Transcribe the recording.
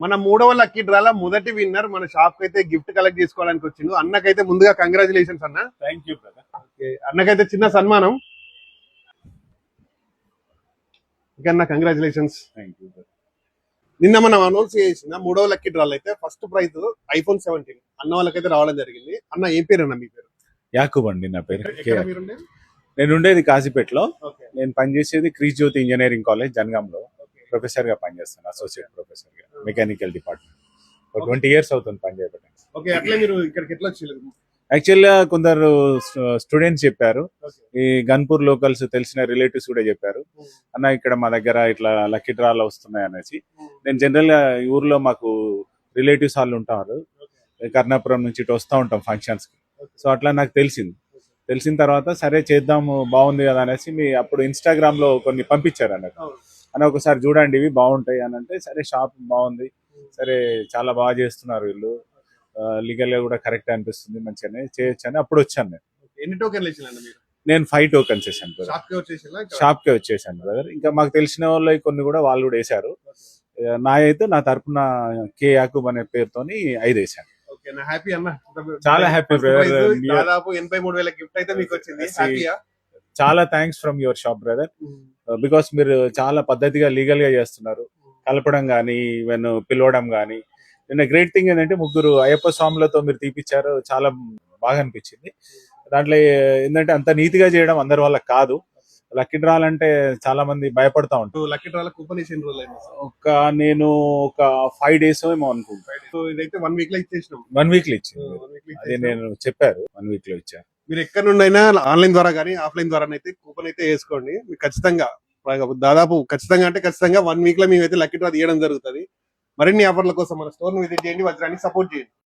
మన మూడవ లక్కీ డ్రాల మొదటి విన్నర్ మన షాప్ కి అయితే గిఫ్ట్ కలెక్ట్ చేసుకోవడానికి వచ్చిండు. అన్నకైతే ముందుగా కంగ్రాచులేషన్స్ అన్న. Thank you brother. అన్నకైతే చిన్న సన్మానం. అన్న కంగ్రాచులేషన్స్. Thank you brother. నిన్న మనం అనౌన్స్ చేసిన మూడవ లక్కీ డ్రాల్ అయితే ఫస్ట్ ప్రైజ్ ఐఫోన్ 17 అన్న వాళ్ళకైతే రావడం జరిగింది. అన్న ఏం పేరు అన్న మీ పేరు? యాకూబ్ అండి నా పేరు. ఎక్కడ మీరుండేది? నేను ఉండేది కాశీపేటలో. ఓకే. నేను పనిచేసేది క్రీస్ జ్యోతి ఇంజనీరింగ్ కాలేజ్ జనగాంలో ప్రొఫెసర్ గా పనిచేస్తాను, అసోసియేట్ ప్రొఫెసర్ గా మెకానికల్ డిపార్ట్మెంట్. ఒక 20 years అవుతుంది పనిచేయబట్టి. ఓకే. అట్లా మీరు ఇక్కడికి ఎట్లా వచ్చారు? యాక్చువల్ గా కొందరు స్టూడెంట్స్ చెప్పారు, ఓకే. ఈ గన్పూర్ లోకల్స్ తెలిసిన రిలేటివ్స్ కూడా చెప్పారు, అన్న ఇక్కడ మా దగ్గర ఇట్లా లక్కీ డ్రాలు వస్తున్నాయి అనేసి. నేను జనరల్ గా ఈ ఊర్లో మాకు రిలేటివ్స్ వాళ్ళు ఉంటారు, కర్ణాపురం నుంచి ఇటు వస్తూ ఉంటాం ఫంక్షన్స్ కి. సో అట్లా నాకు తెలిసిన తర్వాత సరే చేద్దాము బాగుంది కదా అనేసి మీ అప్పుడు ఇన్స్టాగ్రామ్ లో కొన్ని పంపించారు అన్నట్టు. అని ఒకసారి చూడండి ఇవి బాగుంటాయి అని అంటే సరే షాప్ బాగుంది, సరే చాలా బాగా చేస్తున్నారు వీళ్ళు, లీగల్ గా కూడా కరెక్ట్ అనిపిస్తుంది, మంచిగానే చేయొచ్చు అని అప్పుడు వచ్చాను నేను. ఎన్ని టోకెన్లు ఇచ్చినండి మీరు? నేను 5 tokens వేసాను బ్రదర్. షాప్ కే వచ్చేసాను బ్రదర్. ఇంకా మాకు తెలిసిన వాళ్ళు కొన్ని కూడా వాళ్ళు కూడా వేసారు. నా అయితే నా తరపున కే యాకూబ్ అనే పేరుతోని 5 వేసాను. హ్యాపీ అన్న, చాలా హ్యాపీ బ్రదర్. దాదాపు 83,000 గిఫ్ట్ అయితే మీకు వచ్చింది. హ్యాపీయా? చాలా thanks from your shop brother, because మీరు చాలా పద్ధతిగా లీగల్ గా చేస్తున్నారు, కలపడం గానీ ఈవెన్ పిలవడం గానీ. నిన్న గ్రేట్ థింగ్ ఏంటంటే ముగ్గురు అయ్యప్ప స్వాములతో మీరు తీపిచ్చారు, చాలా బాగా అనిపించింది. దాంట్లో ఏంటంటే అంత నీతిగా చేయడం అందరి వల్ల కాదు. లక్కీ డ్రాల్ అంటే చాలా మంది భయపడతా ఉంటారు. లక్కీ డ్రాల కూపన్ ఇచ్చిన రోజులు నేను ఒక 5 days ఏమో అనుకుంటా. ఇదైతే 1 week లో ఇచ్చేసినాం. 1 week లో ఇచ్చింది, అదే నేను చెప్పారు 1 week లో ఇచ్చారు. మీరు ఎక్కడి నుండి అయినా ఆన్లైన్ ద్వారా కానీ ఆఫ్లైన్ ద్వారా అయితే కూపన్ అయితే వేసుకోండి. మీకు ఖచ్చితంగా దాదాపు ఖచ్చితంగా 1 week లో మేమైతే లక్కీ డ్రా తీయడం జరుగుతుంది. మరిన్ని ఆఫర్ల కోసం మన స్టోర్ ని విజిట్ చేయండి, వజ్రాన్ని సపోర్ట్ చేయండి.